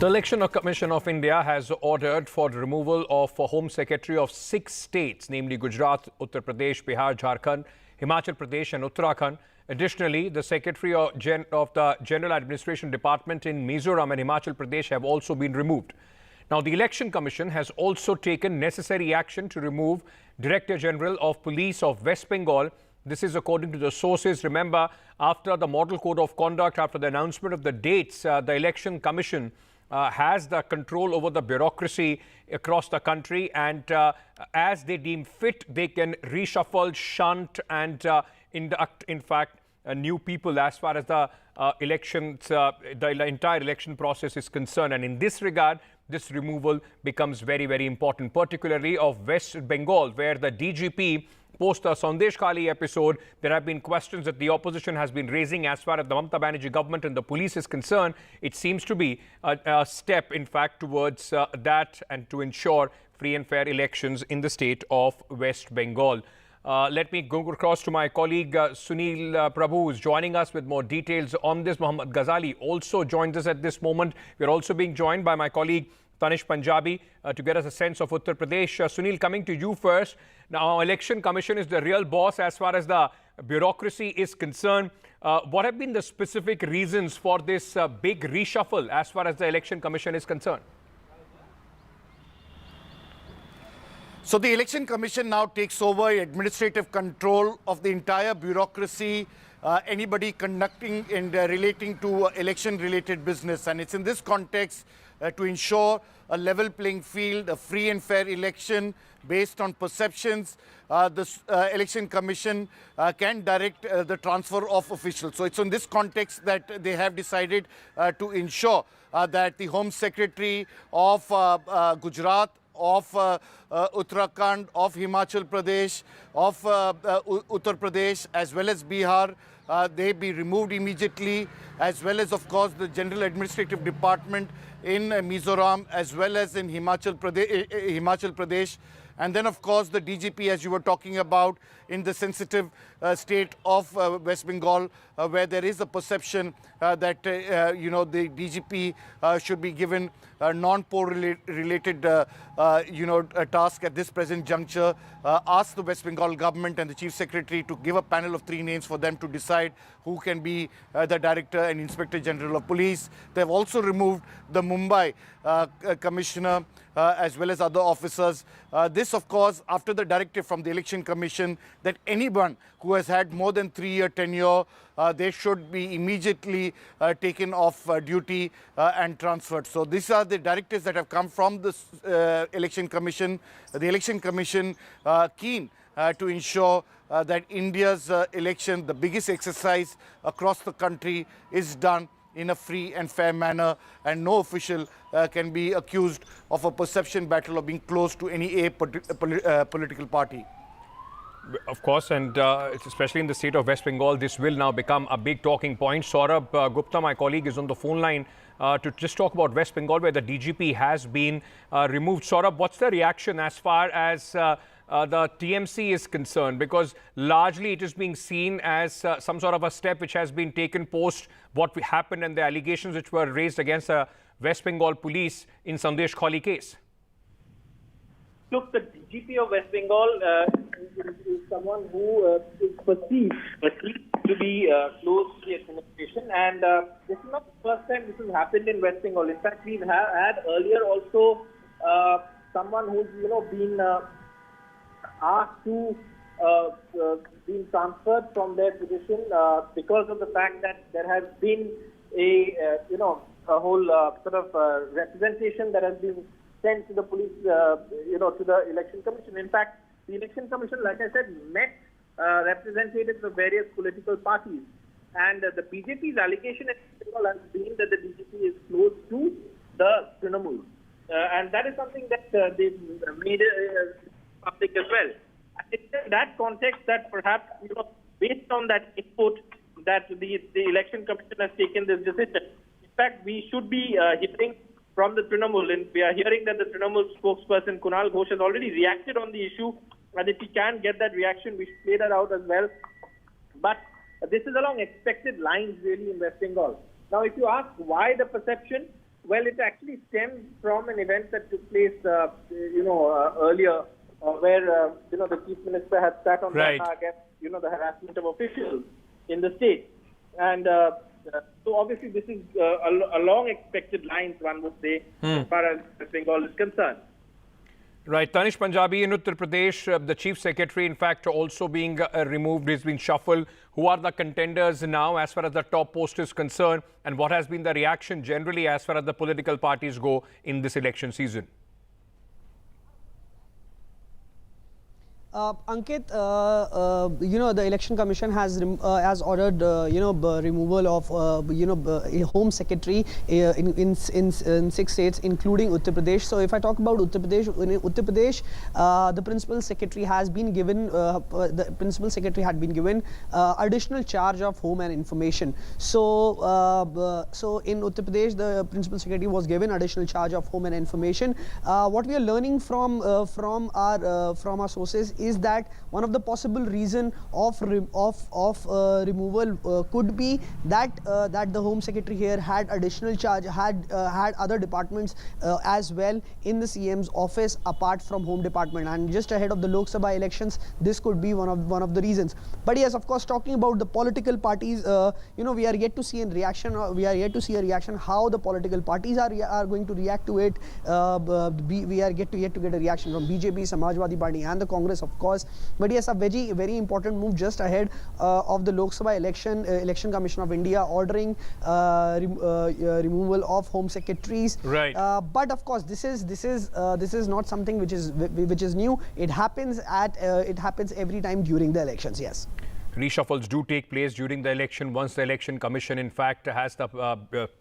The Election Commission of India has ordered for the removal of Home Secretary of 6 states, namely Gujarat, Uttar Pradesh, Bihar, Jharkhand, Himachal Pradesh and Uttarakhand. Additionally, the Secretary of the General Administration Department in Mizoram and Himachal Pradesh have also been removed. Now, the Election Commission has also taken necessary action to remove Director General of Police of West Bengal. This is according to the sources. Remember, after the Model Code of Conduct, after the announcement of the dates, the Election Commission has the control over the bureaucracy across the country, and as they deem fit, they can reshuffle, shunt and induct, in fact, new people as far as the elections, the entire election process is concerned. And in this regard, this removal becomes very, very important, particularly of West Bengal, where the DGP post the Sandesh Khali episode, there have been questions that the opposition has been raising as far as the Mamata Banerjee government and the police is concerned. It seems to be a step, in fact, towards that and to ensure free and fair elections in the state of West Bengal. Let me go across to my colleague Sunil Prabhu, who is joining us with more details on this. Mohammad Ghazali also joins us at this moment. We are also being joined by my colleague Tanish Punjabi to get us a sense of Uttar Pradesh. Sunil, coming to you first. Now, Election Commission is the real boss as far as the bureaucracy is concerned. What have been the specific reasons for this big reshuffle as far as the Election Commission is concerned? So the Election Commission now takes over administrative control of the entire bureaucracy, anybody conducting and relating to election-related business. And it's in this context to ensure a level playing field, a free and fair election based on perceptions. The Election Commission can direct the transfer of officials. So it's in this context that they have decided to ensure that the Home Secretary of Gujarat, of Uttarakhand, of Himachal Pradesh, of Uttar Pradesh, as well as Bihar, they be removed immediately, as well as, of course, the General Administrative Department in Mizoram, as well as in Himachal Pradesh. And then, of course, the DGP, as you were talking about, in the sensitive state of West Bengal, where there is a perception that, the DGP should be given non-poll-related, task at this present juncture. Asked the West Bengal government and the Chief Secretary to give a panel of 3 names for them to decide who can be the Director and Inspector General of Police. They have also removed the Mumbai Commissioner as well as other officers. This, of course, after the directive from the Election Commission that anyone who has had more than 3-year tenure, they should be immediately taken off duty and transferred. So these are the directives that have come from the Election Commission. The Election Commission keen to ensure that India's election, the biggest exercise across the country, is done in a free and fair manner, and no official can be accused of a perception battle or being close to any political party. Of course, and especially in the state of West Bengal, this will now become a big talking point. Saurabh Gupta, my colleague, is on the phone line to just talk about West Bengal, where the DGP has been removed. Saurabh, what's the reaction as far as the TMC is concerned? Because largely it is being seen as some sort of a step which has been taken post what happened and the allegations which were raised against the West Bengal police in Sandesh Khali case. Look, the DGP of West Bengal is someone who is perceived to be close to the administration, and this is not the first time this has happened in West Bengal. In fact, we've had earlier also someone who's been asked to being transferred from their position because of the fact that there has been a whole sort of representation that has been sent to the police, to the Election Commission. In fact, the Election Commission, like I said, met representatives of various political parties, and the BJP's allegation has been that the DGP is close to the Trinamool, and that is something that they've made public as well. And it's in that context that perhaps, based on that input, that the Election Commission has taken this decision. In fact, we should be hearing from the Trinamool, and we are hearing that the Trinamool spokesperson Kunal Ghosh has already reacted on the issue, and if we can get that reaction, we should play that out as well. But this is along expected lines really in West Bengal. Now, if you ask why the perception, Well, it actually stemmed from an event that took place, earlier, where the chief minister had sat on Right. Dhaka against the harassment of officials in the state, and so obviously this is a long expected lines, one would say, as far as West Bengal is concerned. Right. Tanish Punjabi in Uttar Pradesh, the chief secretary, in fact, also being removed, he's been shuffled. Who are the contenders now as far as the top post is concerned? And what has been the reaction generally as far as the political parties go in this election season? Ankit, the Election Commission has ordered, removal of, a Home Secretary in 6 states, including Uttar Pradesh. So, if I talk about Uttar Pradesh, in Uttar Pradesh, the Principal Secretary has been given, had been given additional charge of Home and Information. So, in Uttar Pradesh, the Principal Secretary was given additional charge of Home and Information. What we are learning from our sources is that one of the possible reason of removal could be that the Home Secretary here had additional charge, had other departments as well in the CM's office apart from Home Department, and just ahead of the Lok Sabha elections, this could be one of the reasons. But yes, of course, talking about the political parties, we are yet to see a reaction. We are yet to see a reaction how the political parties are going to react to it. We are yet to get a reaction from BJP, Samajwadi Party, and the Congress, of course. But yes, a very important move just ahead of the Lok Sabha election. Election Commission of India ordering removal of Home Secretaries. Right. But of course, this is not something which is new. It happens every time during the elections. Yes. Reshuffles do take place during the election once the Election Commission, in fact, has the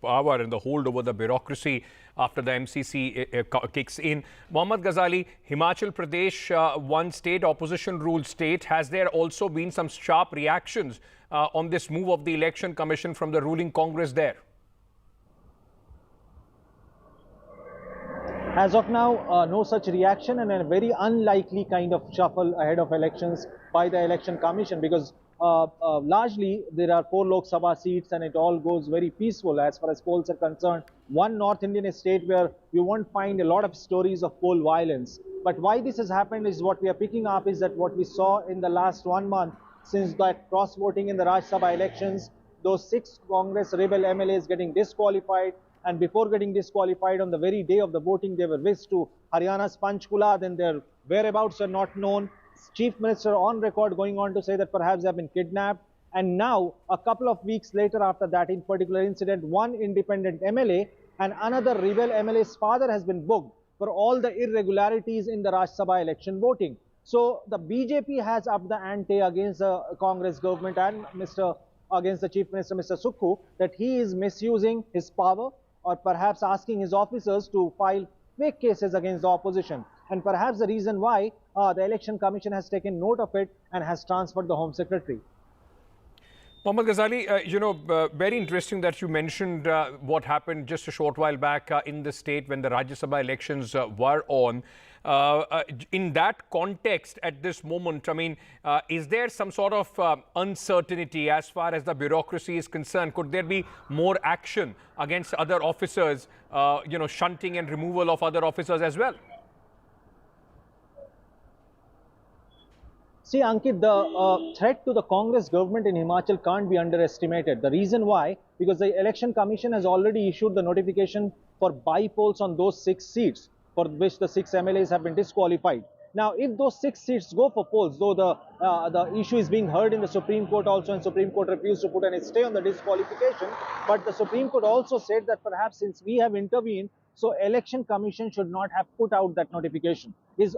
power and the hold over the bureaucracy after the MCC kicks in. Mohammad Ghazali, Himachal Pradesh, one state, opposition ruled state. Has there also been some sharp reactions on this move of the Election Commission from the ruling Congress there? As of now, no such reaction, and a very unlikely kind of shuffle ahead of elections by the Election Commission, because largely there are 4 Lok Sabha seats and it all goes very peaceful as far as polls are concerned. One North Indian state where you won't find a lot of stories of poll violence. But why this has happened is what we are picking up is that what we saw in the last 1 month since that cross-voting in the Rajya Sabha elections, those 6 Congress rebel MLAs getting disqualified, and before getting disqualified on the very day of the voting, they were whisked to Haryana's Panchkula, then their whereabouts are not known. Chief Minister on record going on to say that perhaps they have been kidnapped. And now, a couple of weeks later after that in particular incident, one independent MLA and another rebel MLA's father has been booked for all the irregularities in the Rajya Sabha election voting. So the BJP has upped the ante against the Congress government and against the Chief Minister, Mr. Sukhu, that he is misusing his power, or perhaps asking his officers to file fake cases against the opposition. And perhaps the reason why the Election Commission has taken note of it and has transferred the Home Secretary. Mohammad Ghazali, very interesting that you mentioned what happened just a short while back in the state when the Rajya Sabha elections were on. In that context, at this moment, I mean, is there some sort of uncertainty as far as the bureaucracy is concerned? Could there be more action against other officers, shunting and removal of other officers as well? See, Ankit, the threat to the Congress government in Himachal can't be underestimated. The reason why, because the Election Commission has already issued the notification for by-polls on those 6 seats, for which the 6 MLAs have been disqualified. Now, if those 6 seats go for polls, though the issue is being heard in the Supreme Court also, and Supreme Court refused to put any stay on the disqualification, but the Supreme Court also said that perhaps since we have intervened, so Election Commission should not have put out that notification. Is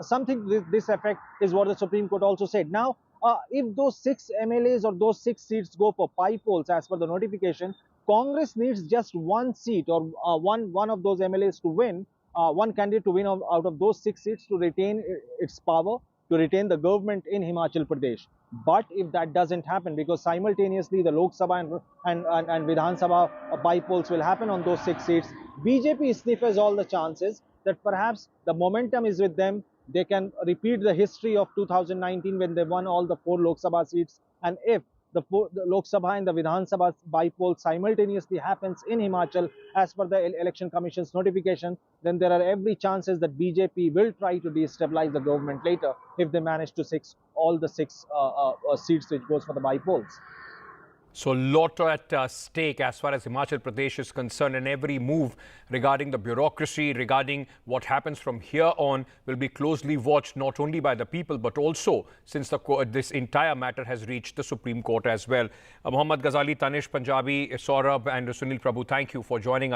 something this effect is what the Supreme Court also said. Now, if those 6 MLAs or those 6 seats go for by-polls as per the notification, Congress needs just 1 seat or one of those MLAs to win, one candidate to win out of those 6 seats to retain its power, to retain the government in Himachal Pradesh. But if that doesn't happen, because simultaneously the Lok Sabha and Vidhan Sabha by-polls will happen on those 6 seats, BJP sniffers all the chances that perhaps the momentum is with them. They can repeat the history of 2019 when they won all the 4 Lok Sabha seats. And if the Lok Sabha and the Vidhan Sabha by-poll simultaneously happens in Himachal as per the Election Commission's notification, then there are every chances that BJP will try to destabilize the government later if they manage to six all the six seats which goes for the by-polls. So, lot at stake as far as Himachal Pradesh is concerned, and every move regarding the bureaucracy, regarding what happens from here on, will be closely watched not only by the people but also since this entire matter has reached the Supreme Court as well. Mohammad Ghazali, Tanish Punjabi, Saurabh and Sunil Prabhu, thank you for joining us.